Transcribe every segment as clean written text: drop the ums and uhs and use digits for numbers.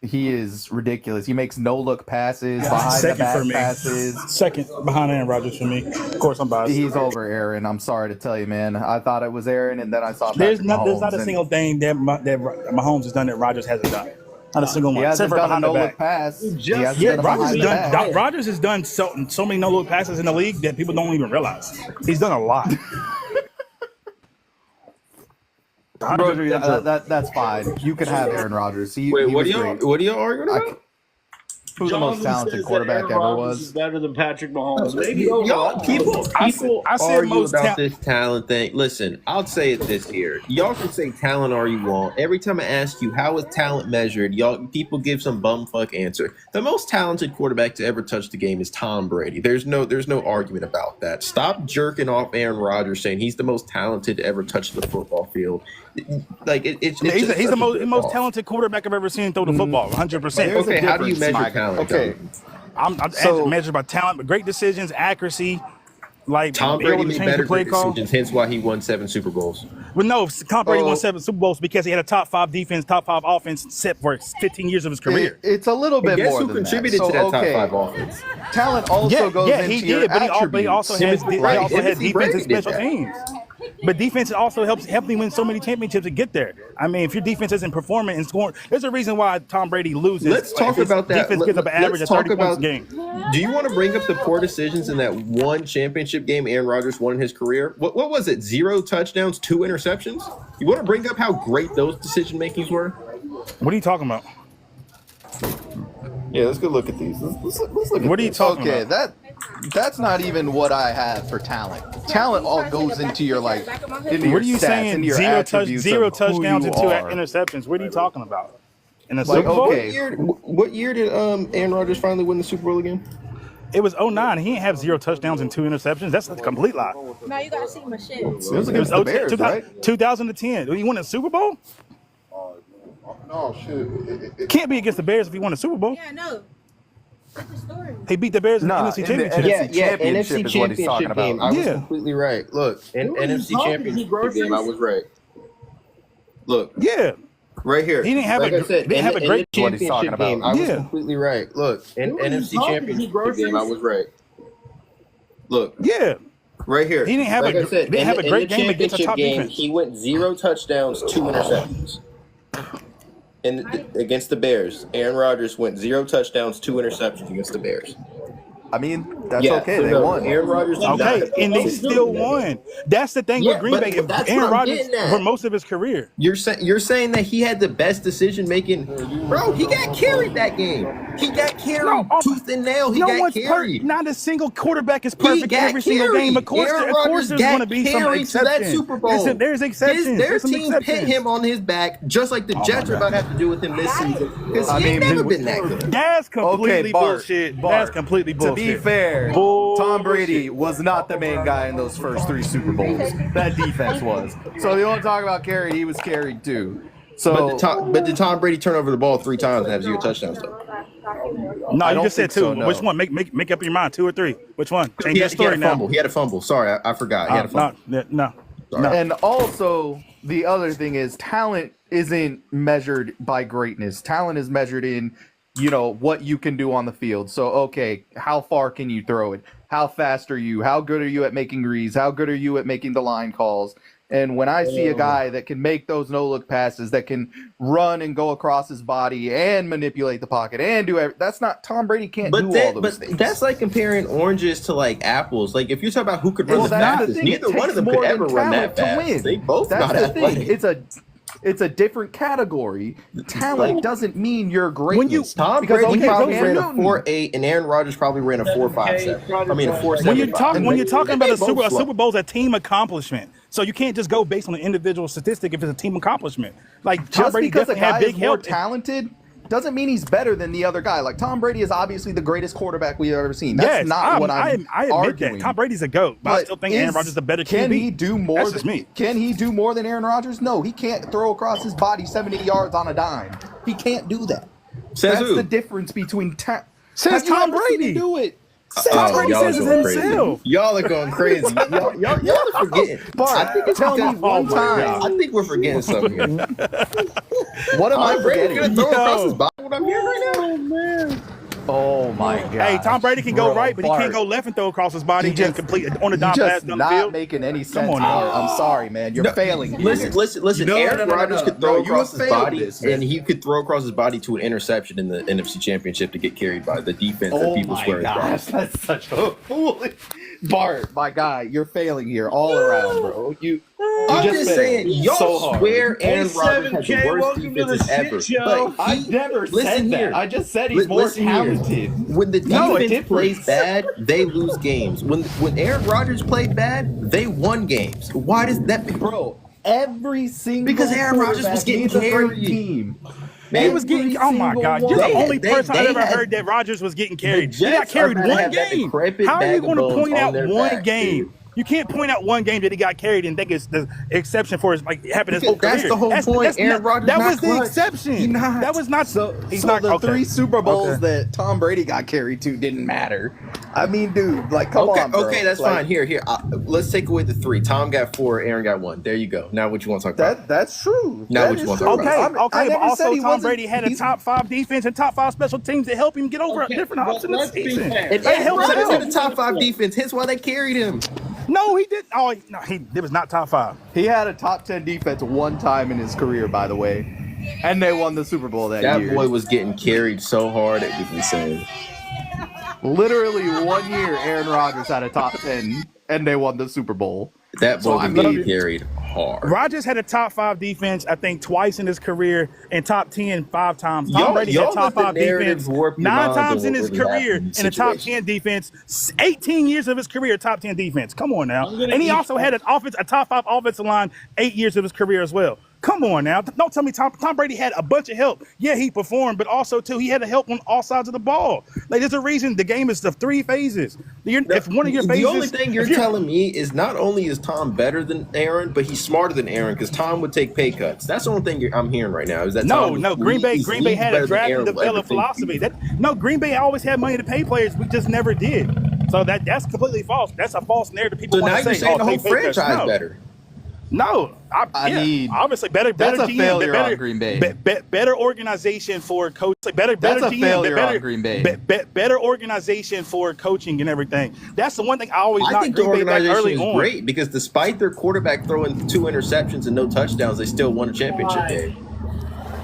He is ridiculous. He makes no look passes, behind the Second for back me. passes. Second behind Aaron Rodgers for me. Of course, I'm biased. He's over Aaron. I'm sorry to tell you, man. I thought it was Aaron, and then I saw There's Patrick not Mahomes, a and single thing that Mahomes has done that Rodgers hasn't done. Not a single he one. hasn't Except for done a behind the no look back. pass. He just- hasn't Yeah, done a Rodgers has behind the done. back. Rodgers has done so many no look passes in the league that people don't even realize. He's done a lot. Bro, that's fine. You can have Aaron Rodgers. He Wait, what was are great. y'all arguing about? Who the most talented quarterback ever Is was? better than Patrick Mahomes. Maybe Y'all, people I said argue most about this talent thing. Listen, I'll say it this here. Y'all can say talent all you want. Every time I ask you how is talent measured, y'all people give some bumfuck answer. The most talented quarterback to ever touch the game is Tom Brady. There's no argument about that. Stop jerking off Aaron Rodgers saying he's the most talented to ever touch the football field. Like it's he's just the such a most rip-off. talented quarterback I've ever seen throw the football. 100%. Okay, how do you difference, measure Mike. talent? Okay. I'm So- measured by talent, but great decisions, accuracy. Like Tom being able Brady to made change better the play call. decisions, hence why he won 7 Super Bowls. Well, no, Tom Brady won Oh. 7 Super Bowls because he had a top 5 defense, top 5 offense set for 15 years of his career. It's a little bit Guess more who than contributed that. to that okay. top 5 offense? Talent also goes into he your did, but attributes. he also has Right, defense Timothy and Brady did special that. teams. But defense also helps me win so many championships to get there. I mean, if your defense isn't performing and scoring, there's a reason why Tom Brady loses. Let's talk if his about that. Defense gives up an average of 30 points a game. Do you want to bring up the poor decisions in that one championship game Aaron Rodgers won in his career? What was it? 0 touchdowns, 2 interceptions? You want to bring up how great those decision makings were? What are you talking about? Yeah, let's go look at these. Let's look at What are you this. talking Okay, about? that's not even what I have for talent. Talent all goes into your into your What are you stats, saying? into your Zero attributes zero of who touchdowns you and 2 are. interceptions. What are you talking about? In the Like, Super Bowl? okay. What year did Aaron Rodgers finally win the Super Bowl again? It was 09. He didn't have 0 touchdowns and 2 interceptions. That's a complete lie. Now you gotta see my shit. It was It was against the Bears, 2000 right? 2010. He won a Super Bowl? No, shit. Can't be against the Bears if he won a Super Bowl. Yeah, I know. What's the story? He beat the Bears in the Nah, NFC in the Championship. NFC Championship is what he's talking about. I was Yeah. completely right. Look, in Who are you NFC talking to? Championship Groceries? game, I was right. Look, Yeah. right here. He didn't have like a- I said, they didn't have a great- in what the he's talking championship about. game. I was Yeah. completely right. Look, in Who are you NFC talking to? Championship Groceries? game, I was right. Look, Yeah. right here. He didn't have like a- I said, they didn't have a in great the game against a championship top game, defense. he went 0 touchdowns, 2 interceptions. Against the Bears, Aaron Rodgers went 0 touchdowns, 2 interceptions against the Bears. I mean, that's okay. so They no, won. Aaron Rodgers did Okay, not- and they still won. That's the thing Yeah, with Green but Bay. If that's Aaron what I'm Rodgers getting at. for most of his career. You're saying that he had the best decision making, bro. He got carried that game. He got carried tooth and nail. He no got one's carried. Not a single quarterback is He perfect got every single game. Of course, Aaron of course Rodgers there's got going to be some carried to that exceptions. Super Bowl. There's exceptions. Their There's some team exceptions. pit him on his back, just like the my Jets are God. about to have to do with him this season. Because I he ain't mean, never been that good. That's completely Okay, Bart, bullshit. Bart, That's completely bullshit. To be fair, Bullshit. Tom Brady was not the main guy in those first 3 Super Bowls. That defense was. So you want to talk about carried? He was carried too. So But did Tom Brady turn over the ball 3 times and have 0 touchdowns though? No, I you don't just said think 2. so, no. Which one? Make up your mind. 2 or 3. Which one? Change He that had story a now. fumble. He had a fumble. Sorry, I forgot. He had a fumble. No. And also, the other thing is talent isn't measured by greatness. Talent is measured in, what you can do on the field. So, okay, how far can you throw it? How fast are you? How good are you at making reads? How good are you at making the line calls? And when I see a guy that can make those no-look passes, that can run and go across his body and manipulate the pocket and do everything, that's not Tom Brady can't do all those things. That's like comparing oranges to like apples. Like if you talk about who could run Well, the that's the fastest, thing. neither It one of takes them more could than ever run talent that to fast. win. They both That's got the athletic. thing. It's a different category. Talent doesn't mean you're greatness. Tom Because, Brady okay, probably Cam ran a Newton- 4.8 and Aaron Rodgers probably ran a 4.57. I mean a 4.75. When you're talking about a both slow. Super Bowl is a team accomplishment. So you can't just go based on an individual statistic if it's a team accomplishment. Like Tom just Brady because a definitely had guy big is more help. talented doesn't mean he's better than the other guy. Like Tom Brady is obviously the greatest quarterback we've ever seen. That's not what I'm I admit arguing. that. Tom Brady's a GOAT, but I still think Aaron Rodgers is a better Can QB. he do more? That's just me. Can he do more than Aaron Rodgers? No, he can't throw across his body 70 yards on a dime. He can't do that. Says That's who? the difference between Says Have you Tom ever seen Brady. him do it? Tom Brady y'all says are it going crazy. himself. Y'all are going crazy. y'all are forgetting. Bart, I think it's tell me because- one time. I think we're forgetting something here. What am I Tom Brady forgetting? gonna throw across Yo. his body? What am 5 years right now. Oh man. Oh my god. Hey, Tom Brady can go Bro, right, but he Bart, can't go left and throw across his body You and just- complete on the You dime pass just down the not field. making any sense. on Bart. now. I'm sorry, man. You're failing. here. Listen. No, Aaron no, Rodgers could throw No, you across his failed body, this, man. and he could throw across his body to an interception in the NFC Championship to get carried by the defense that Oh people my swear is bad. gosh, that's such a foolish. Bart, my guy, you're failing here all around, bro. You I'm just just failed saying, y'all so hard. swear Aaron Hey, Rodgers has the 7K, worst welcome to the defenses shit ever. show. But I he- never listen said here. that. I just said he's more Listen here. talented. When the No, it defense differs. plays bad, they lose games. When Aaron Rodgers played bad, they won games. Why does that? Bro, every single Because Aaron Rodgers was quarterback getting needs a great carried. team. He was getting. Oh my God! You're the They- only they- person I they ever had- heard that Rodgers was getting carried. The He got Jets carried are gonna one have that game. decrepit How are you bag of going to bones point on out their one back, game? dude. You can't point out one game that he got carried and think it's the exception for his like happened his Because whole that's career. the whole point. Aaron not- Rodgers That not was the clutch. exception. He not. That was not. So, He's so not the okay. 3 Super Bowls Okay. that Tom Brady got carried to didn't matter. I mean, dude, like, come on, bro. Okay, that's Like, fine. Here. Let's take away the 3. Tom got 4. Aaron got 1. There you go. Now what you want to talk about? That's true. Now That what you is want to true. talk Okay, about? I okay, but never said also he Tom wasn't- Brady had a he's- top 5 defense and top 5 special teams to help him get over Okay, different hops in the let's be season. fair. And That Aaron helps Rodgers out. had a top 5 defense. Hence why they carried him. No, he didn't. Oh, no, it was not top 5. He had a top 10 defense one time in his career, by the way, and they won the Super Bowl that That year. boy was getting carried so hard it was insane. Literally 1 year, Aaron Rodgers had a top 10, and they won the Super Bowl. That boy So, was I getting mean- carried hard. Rodgers had a top 5 defense, I think, twice in his career, and top 10 5 times. Tom Y'all- Brady y'all had top let the 5 defense narratives warp your 9 minds on times in what his really happened career, in and the a top situation. 10 defense. 18 years of his career, top 10 defense. Come on now. I'm gonna And he eat also had a top 5 offensive line 8 years of his career as well. Come on now. Don't tell me Tom Brady had a bunch of help. Yeah, he performed, but also, too, he had help on all sides of the ball. Like, there's a reason the game is the 3 phases. If one of your phases... The only thing you're if telling me is not only is Tom better than Aaron, but he's smarter than Aaron because Tom would take pay cuts. That's the only thing I'm hearing right now. Is that No, Tom no. was- Green Bay he's had better a than draft and Aaron will ever develop think. philosophy. Green Bay always had money to pay players. We just never did. So that's completely false. That's a false narrative. People So want now to you're say, saying the whole take pay cuts. franchise No. better. No, I mean, obviously better that's a GM, failure better, on Green Bay. better organization for coach. Better That's a GM, failure better, on Green Bay. better organization for coaching and everything. That's the one thing I always I knock think the Green Bay back organization early is on. great because despite their quarterback throwing 2 interceptions and no touchdowns, they still won a championship game.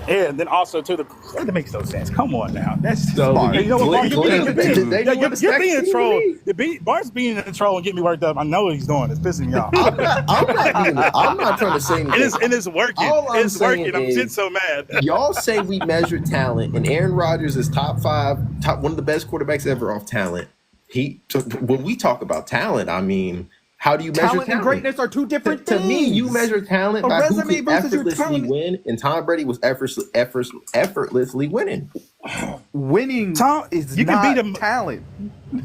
Yeah, and then also too that makes no sense. Come on now, that's So, Bart. You know what, Bart, Glenn- you're Glenn- they being, want to stack being a team troll. with me. Bart's being a troll and getting me worked up. I know what he's doing. It's pissing me off. I'm not trying to say anything. And it's working. All I'm It's working. saying I'm is- getting so mad. Y'all say we measure talent, and Aaron Rodgers is top 5, one of the best quarterbacks ever off talent. When we talk about talent, I mean, how do you measure talent and greatness are two different To things. me, you measure talent A by who resume can versus your effortlessly talent. win, and Tom Brady was effortlessly winning. Winning Tom, is you can not beat a- talent.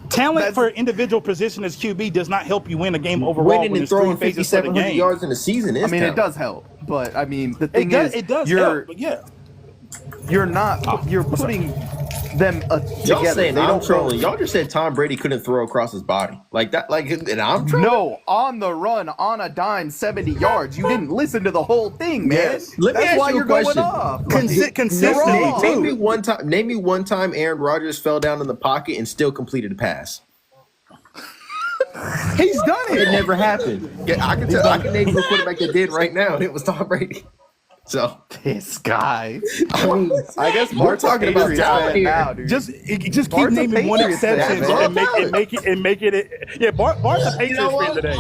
Talent That's- for individual position as QB does not help you win a game overall. Winning when and it's 3 throwing phases for the 5,700 game. yards in a season is I mean, talent. it does help, but I mean, the thing It does you're help, but yeah. you're not you're putting them Y'all together. saying They I'm don't trolling. Y'all just said Tom Brady couldn't throw across his body like that. Like, and I'm trolling. No, on the run, on a dime, 70 yards. You didn't listen to the whole thing, man. Yes. Let me That's ask why you a you're going question. off. Consistency, You're wrong. Name me one time Aaron Rodgers fell down in the pocket and still completed a pass. He's done It it. never happened. Yeah, I can name you a quarterback that did right now, and it was Tom Brady. So This guy. I mean, I guess we're Bart's talking a about Patriots talent fan here. now, dude. Just keep Bart's a naming one Patriots fan, exception man. and make it. Yeah, Bart's a Patriots fan today.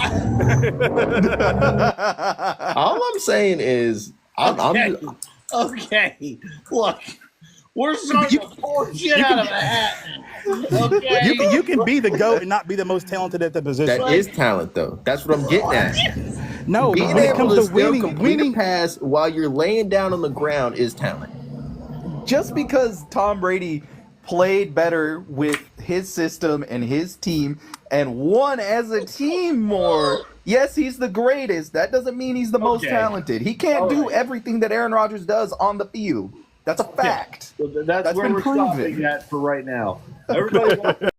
all I'm saying is, I'm Okay, look, we're starting to pour shit out of a hat. Okay, You can be the GOAT and not be the most talented at the position. that is talent, though. That's what I'm getting at. No, Being when it able comes to to still winning, complete a winning. pass while you're laying down on the ground is talent. Just because Tom Brady played better with his system and his team and won as a team more, yes, he's the greatest. That doesn't mean he's the most Okay. talented. He can't All do right. everything that Aaron Rodgers does on the field. That's a fact. so that's That's where been we're proven. stopping at for right now. Everybody wants